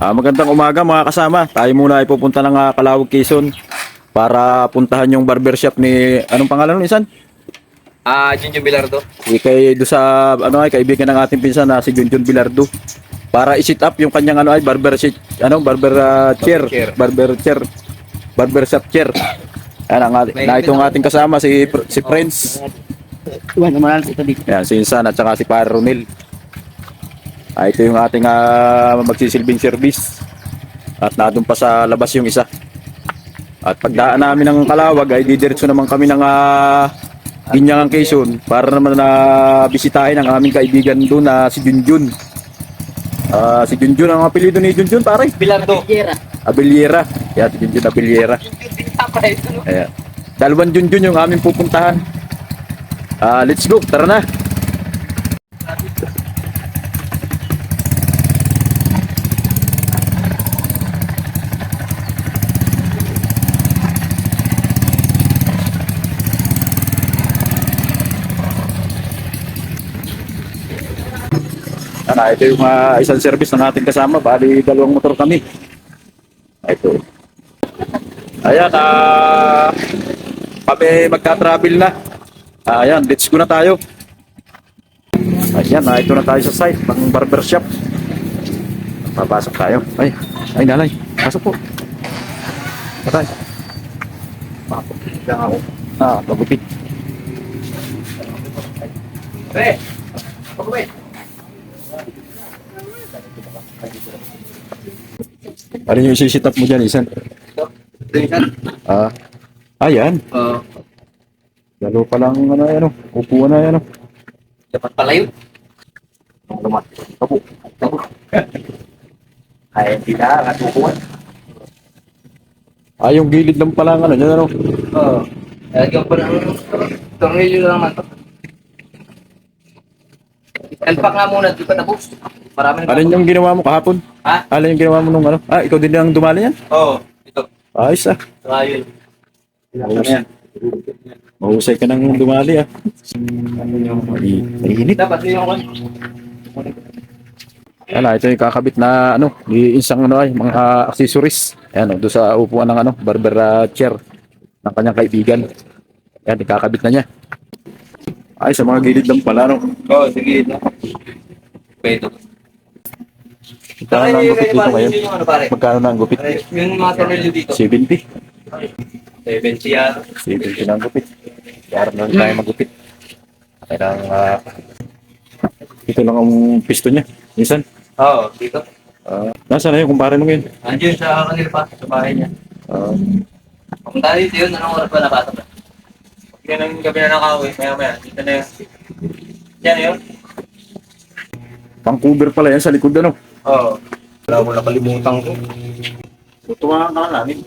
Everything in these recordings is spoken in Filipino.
Magandang umaga mga kasama. Tayo muna ay pupunta ng Calauag, Quezon para puntahan yung barbershop ni anong pangalan ng isan? Junjun Bilardo. Kay do sa ay kaibigan ng ating pinsan na si Junjun Bilardo para i-sit up yung kanyang barbershop chair, Chair. barbershop chair. Na itong ating kasama si Prince. Tuwan naman ito dito. Yan, si Insan at saka si Par Ronel. Ito yung ating magsisilbing service. At nadun pa sa labas yung isa. At pagdaan namin ng Calauag ay didiretso naman kami ng Ginyangan, Quezon para naman na bisitahin ang aming kaibigan doon na si Junjun. Si Junjun, ang apelyido ni Junjun pare? Bilardo. Abeliera. Yan, si Junjun Abeliera. Ayan. Dalawang Junjun yung aming pupuntahan. Let's go, tara na. Ito yung isang service ng ating kasama. Bali, dalawang motor kami. Ito. Ayan, kami magka-travel na. Ayan, let's go na tayo. Ayan, ito na tayo sa site ng barbershop. Papasok tayo. Ay nanay, pasok po. Patay. Papok lang ako. Pagupit. Pre, pagupit. Ano yung isi-sit up mo dyan, Isan? Ayan. Lalo pa lang, upuan na yan. Dapat pala yun. Tapo. Ay, hindi na, natukuan. Yung gilid lang pala ang dyan, Lagyan pa ng tornilyo lang naman. Alpak nga muna, di pa tapos. Marami Alin yung ginawa mo kahapon? Ha? Alin yung ginawa mo nung ikaw din ang dumali yan? Oo, ito. Ayos Ayun. Mahusay ka nang dumali Mainit. Dapat yun yung Ito yung kakabit na isang mga accessories. Ayan doon sa upuan ng barber chair ng kanyang kaibigan. Ayan, ikakabit na niya. Sa mga gilid lang pala Oo, sige. Pwede. Magkano na ang gupit dito ngayon? Magkano na ang gupit? Yung mga tornilyo dito. 70. 70 yan. 70 na ang gupit. Kaya na tayo magupit. Kailangan ito lang ang pisto niya. Minsan. Oo, dito. Nasaan na yung kumpare mo ngayon? Andiyan sa kanila pa, sa bahay niya. Kung tayo dito yun, anong oras ba napasok na? Yan ang gabi na nakauwi, maya. Dito na yun. Yan yun? Pang-cover pala yan sa likod Oo. Wala mo nakalimutan ko. Tutuwa ka namin.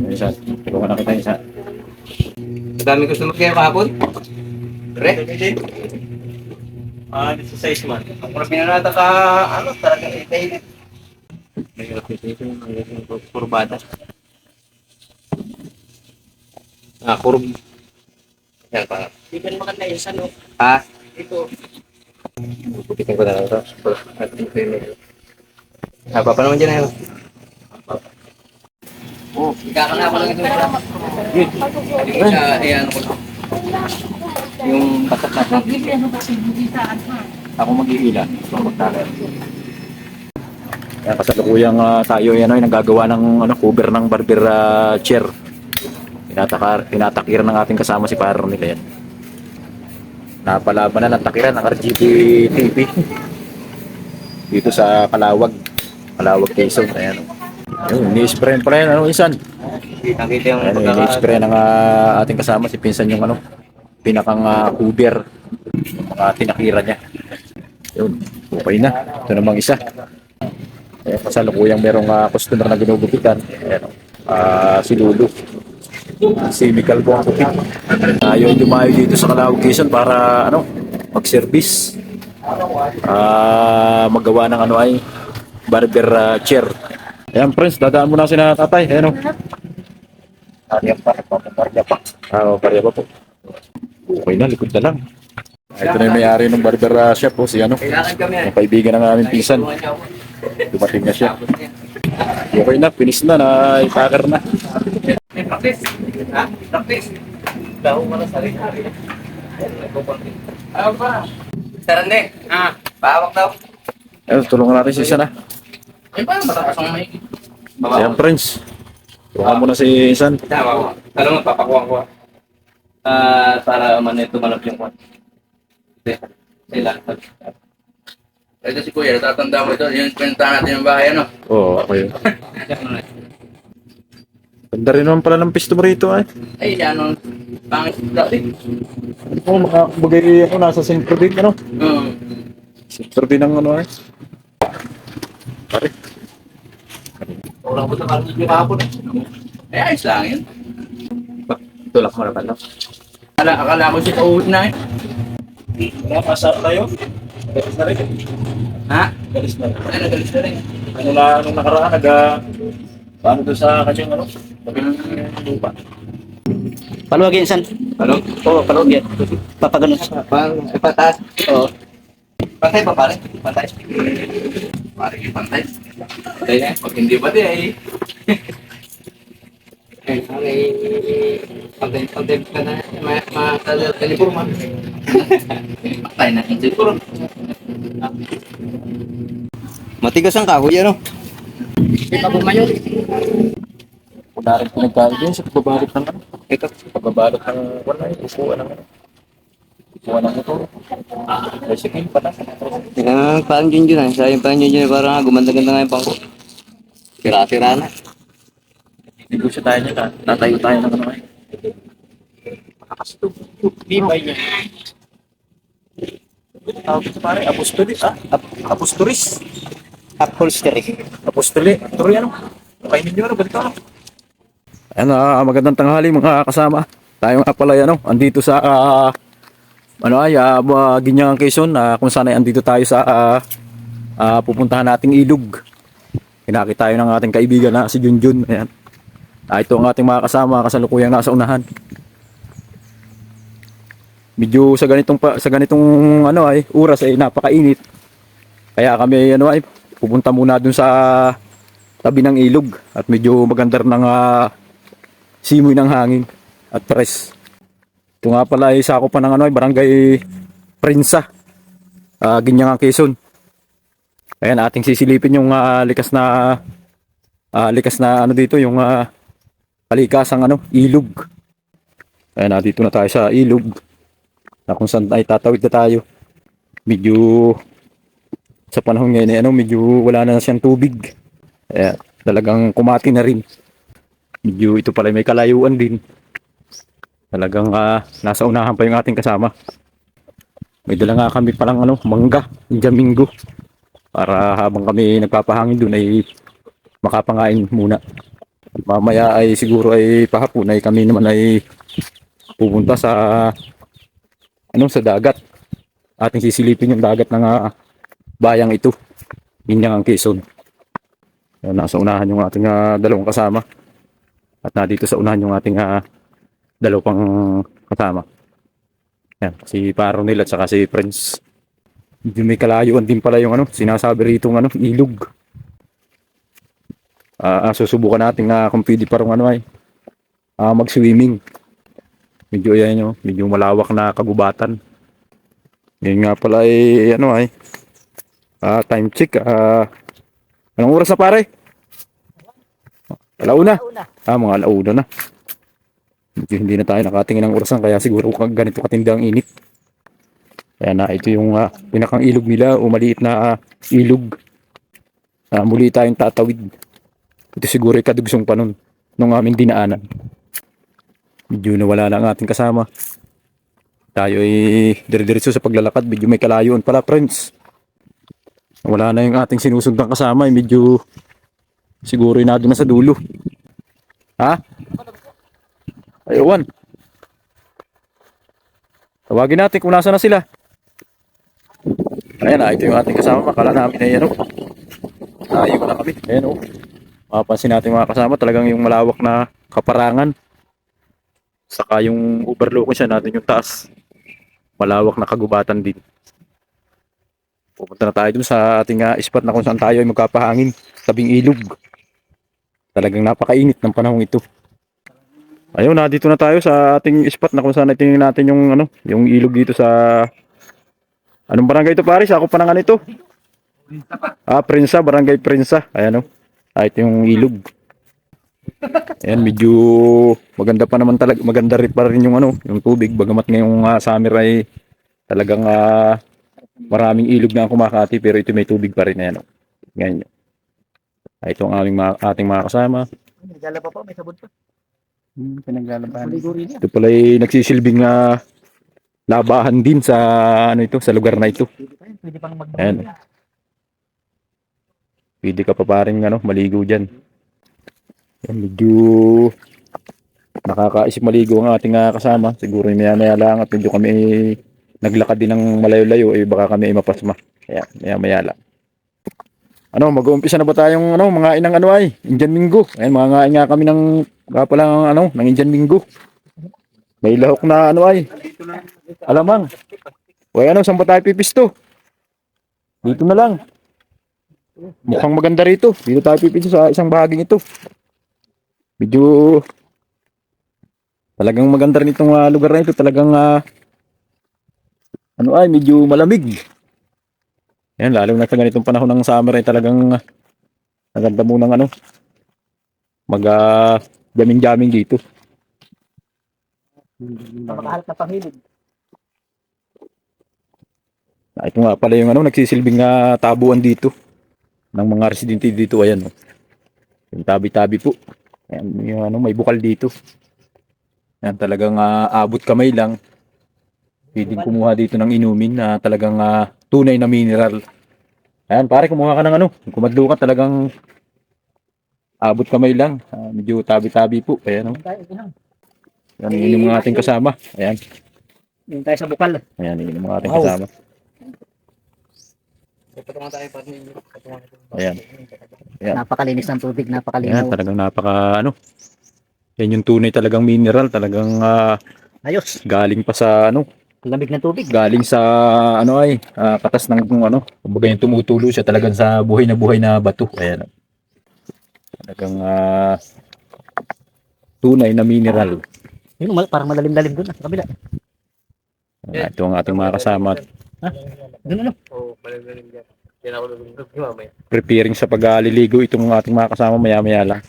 Isa. Tulungan na kita isa. Madami customer kayo kahapon? Pre? Dito sa size man. Ang muna pinanata ka, talagang itainit. May application ng kurbada. Kurb. Yan pa. Hindi ka maganda yung sano. Ha? Ito. Pupitin ko na lang ito. Apa pa naman dyan na yun? Ika na ako lang ito. Yung sa, ayan ko. Yung batak na. Ako mag-iila. Yan, kasalukuyang tayo yan naggagawa ng cover ng barber chair. Tinatakiran ng ating kasama si Paro nila yan. Napalaban na ng takiran ng RGB TV dito sa Calauag, Quezon. Ayan. Ni-spray pala yan, Insan. Nakita yung Ni-spray ng ating kasama si pinsan yung pinakang cover ng mga tinakiran niya. Yun, okay na. Ito namang isa. Kasalukuyang merong customer na ginugupitan. Ayan, si Lulu. Si Michael po ang kupit. Tayo ay dumayo dito sa Calauag, Quezon para mag-service. Magawa ng barber chair. Ayan, Prince, dadaan mo na si na tatay. Ayan Parya pa po. Okay na, likod na lang. Ito na yung may-ari ng barber shop po, si Kailangan kami. yung kaibigan ng aming pinsan. Dumating na siya. Okay na, finish na, na-packer na. May practice. Ha? Practice. Daho mo na sarili. Ano ba? Sarande. Pahawak daw. Ayun, tulungan natin si isa na. Ay ba? Matakas ang may. Ayan, friends. Tulungan mo na si Isan. Tama. Alam mo, papakuha ko. Para tumalab yung kwan. Hindi. Sila. Ito si Kuya, tatanda mo ito. Yung kwenta natin yung bahay, ano? Oo, okay. Ganda rin naman pala ng pisto mo rito ay. Ay, ano? Pangit dati. Oo, makakabagay ako nasa center din, ano? Center din ng ano ay. Pare. Orang ko sa kalong yung kahapon eh. Eh, ayos lang yun. Tulak mo na pala. Akala ko siya uuwi na eh. Wala, pasap tayo. Galis na rin. Ha? Galis na rin. Ay, nagalis na rin. Nung nakaraan, paano doon sa kanyang ano? Lupa. Paluwagin, San. Ano? Oo, paluwagin. Papaganon. Pataas. Oo. Pantay pa pare? Pantay. Pare, pantay. Pantay na. Pag hindi ba di ay... Pantay ka na. Telepurma. Pantay na. Telepurma. Matigas ang kahoy, ano? Hindi pa bumayo. Wala rin pinagkali din sa pagbabalot ng ano. Ito. Pagbabalot ng wala yung upuan ng ano. Upuan ng ito. Bicycle pa na. Parang Junjun, Sayang parang Junjun, parang gumanda-ganda nga yung pangko. Sira-sira na. Negosyo tayo niya. Tatayo tayo ng ano ay. Bibay niya. Tawag ito pare, apostoli. Apostolis. Upholstery. Apostoli. Tuloy ano? Kainin nyo na, balik ano? Ayan, magandang tanghali mga kasama. Tayo nga pala ano, andito sa Ginyangan Quezon, kung saan ay andito tayo sa pupuntahan nating ilog. Pinakita tayo ng ating kaibigan na si Junjun. Ayan. Ito ang ating mga kasama kasalukuyang nasa unahan. Medyo sa ganitong ano ay oras ay napakainit. Kaya kami ano ay pupunta muna dun sa tabi ng ilog at medyo maganda rin ng simoy ng hangin at press. Ito nga pala ay sakop pa ng ano ay Barangay Prinsa, Ginyangan Quezon. Ayan, ating sisilipin yung likas na ano dito, yung kalikasang ano, ilog. Ayan, dito na tayo sa ilog na kung saan ay tatawid na tayo. Medyo sa panahon ngayon ano, medyo wala na siyang tubig. Ayan, talagang kumati na rin. Medyo ito pala may kalayuan din. Talagang nasa unahan pa yung ating kasama. May dala nga kami palang ano, mangga, jamingo. Para habang kami nagpapahangin doon ay makapangain muna. Mamaya ay siguro ay pahapon ay kami naman ay pupunta sa sa dagat. Ating sisilipin yung dagat ng bayang ito. Ginyangan Quezon. Nasa unahan yung ating dalawang kasama. At nandito sa unahan yung ating dalawang kasama. Yan, si Paronil at saka si Prince. Medyo may kalayuan din pala yung sinasabi rito ng ilog. Susubukan natin kung pwede parang mag-swimming. Medyo yan medyo malawak na kagubatan. Yan nga pala ay time check. Anong oras na pare? Alauna. Mga alauna na. Medyo hindi na tayo nakatingin ng orasan kaya siguro ganito katindi ang init. Kaya ito yung pinakang ilog nila o maliit na ilog. Muli tayong tatawid. Ito siguro ay kadugsong pa nun nung aming dinaanan. Medyo nawala na ang ating kasama. Tayo ay dire-diretso sa paglalakad. Medyo may kalayuan pala, friends. Wala na yung ating sinusundang kasama. Medyo siguro ay nado na sa dulo. Ha? Ayun. Tawagin natin kung nasa na sila. Ayan ito yung ating kasama. Makala namin na yan iwan na kami. Ayan mapapansin natin mga kasama talagang yung malawak na kaparangan. Saka yung overlooking siya natin yung taas. Malawak na kagubatan din. Pupunta na tayo dun sa ating spot na kung saan tayo ay magkapahangin. Tabing ilog. Talagang napakainit ng panahon ito. Ayun, dito na tayo sa ating spot na kung saan tingnan natin yung ano, yung ilog dito sa anong barangay ito, pare? Ako pa ng ano ito? Prinsa, Barangay Prinsa. Ayan oh. Ito yung ilog. Ayan, medyo maganda pa naman talaga, maganda rin pa rin yung ano, yung tubig bagamat ngayong summer ay talagang maraming ilog na ang kumakati pero ito may tubig pa rin. Ayan oh. Ganyan. Ito ang ating mga kasama. Naglalaba pa, may sabon pa. Pinaglalabahan. Ito pala ay nagsisilbing labahan din sa ano ito, sa lugar na ito. Pwede pang mag- Ayan. Pwede ka pa paring ano, maligo diyan. Yan, medyo nakakaisip maligo ang ating kasama. Siguro maya-maya lang at medyo kami naglakad din ng malayo-layo baka kami mapasma. Kaya maya-maya lang. Ano, mag-uumpisa na ba tayong ano, mga inang ano ay, Indian Minggo. Ayun, mga ngain nga kami ng pala ng ano, ng Indian Minggo. May lahok na ano ay. Alamang. O ano, saan ba tayo pipisto? Dito na lang. Mukhang maganda rito. Dito tayo pipisto sa isang bahaging ito. Medyo talagang maganda rin itong lugar na ito. Talagang ano ay, medyo malamig. Yan, lalo na sa ganitong panahon ng summer ay talagang maganda munang ano, jaming-jaming dito. Makahalap na panghilig. Ito nga pala yung ano, nagsisilbing tabuan dito ng mga residente dito. Ayan, oh. Yung tabi-tabi po. Ayan, yung ano, may bukal dito. Ayan, talagang abot kamay lang. Pwedeng kumuha dito ng inumin na talagang tunay na mineral. Ayan, pare, kumuha ka ng ano. Kumadlo ka, talagang abot kamay lang. Medyo tabi-tabi po. Ayan, oh. Ayan, yun yung mga ating kasama. Ayan. Yung tayo sa bukal. Ayan, yun yung mga ating Wow. kasama. Ayan. Ayan. Napakalinis ng tubig, Ayan, napakalinaw. talagang napaka ano. Yan yung tunay talagang mineral, talagang Ayos, galing pa sa ano, lamig ng tubig. galing sa ano ay katas ng kung ano, kumbaga yung tumutulo siya talagang sa buhay na bato. Ayan. Talagang tunay na mineral. Yun, parang malalim-lalim doon sa kabila. Ito ang ating mga kasama Doon ano? preparing sa pagliligo itong ating mga kasama maya-maya lang.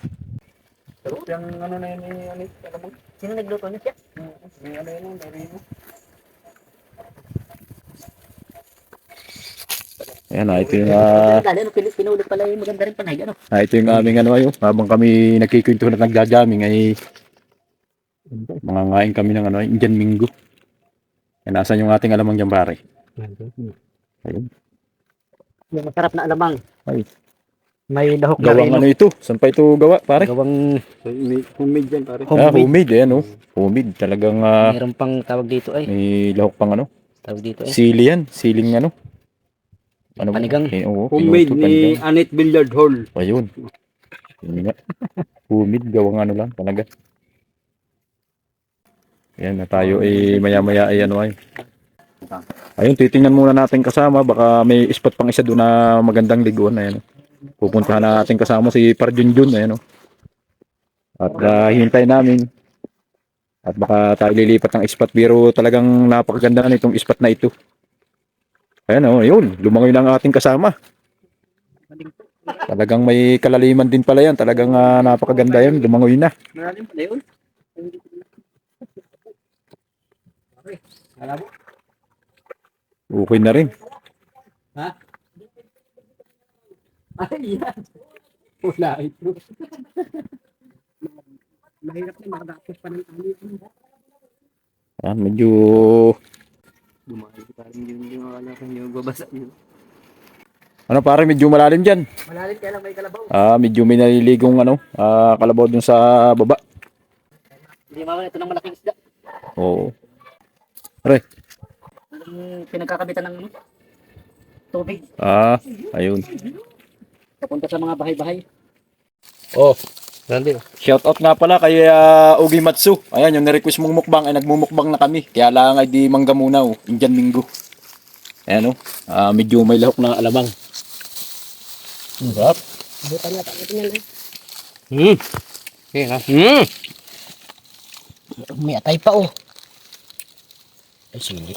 Sino nagluto niya siya? Ayan, ito yung Dali, ano, pinulot pala yung maganda rin panay. Ano? ito yung aming ano ayo, habang kami nagkikwentuhan at nagja-jamming ay mangangain kami ng ano, Indian Minggo. Yan, nasan yung ating alamang dyan, pare? Ayun. Yung masarap na alamang. Ay. May lahok na Gawang rin. ano ito? Saan pa ito gawa, pare? Gawang Homemade yan, pare. Homemade. Ayan, oh. Homemade. Talagang mayroon pang tawag dito ay. may lahok pang ano. Tawag dito ay. Sili yan. Siling ano. Ano ba? Panigang. Oo, Homemade pinuto, ni panigang. Anet Billiard Hall. Ayun. Yun nga. Homemade. Gawang ano lang. Talaga. Ayan na tayo maya-maya ay ano ay. Ayun, titingnan muna natin kasama. Baka may spot pang isa doon na magandang liguan. Ayan. Pupuntahan natin kasama si Parjunjun. Ayan. At hihintay namin. At baka tayo lilipat ng spot. Pero talagang napakaganda na itong spot na ito. Ayan o, yun. Lumangoy lang ating kasama. Talagang may kalaliman din pala yan. Talagang napakaganda yan. Lumangoy na. Malalim pala yun. Okay na rin. Ha? Ay, yan. Wala ito. Mahirap na makadakot pa ng tali. Ayan, medyo Dumaan ko parang yung wala kang yung babasa yun. ano pare, medyo malalim dyan. Malalim kaya lang may kalabaw. Medyo may naliligong ano, kalabaw dun sa baba. Hindi mama ito ng malaking isda. Oo. Pre, Yung pinagkakabitan ng tubig. ayun. Papunta sa mga bahay-bahay. Oh, shout out nga pala kay Ugi Matsu. Ayan, yung na-request mong mukbang ay nagmumukbang na kami. Kaya lang ay di mangga muna, Indian Minggo. Ayan o. Medyo may lahok na alamang. Sarap. Buta na, takot niya na. Okay ha. May atay pa oh. Ay, sige.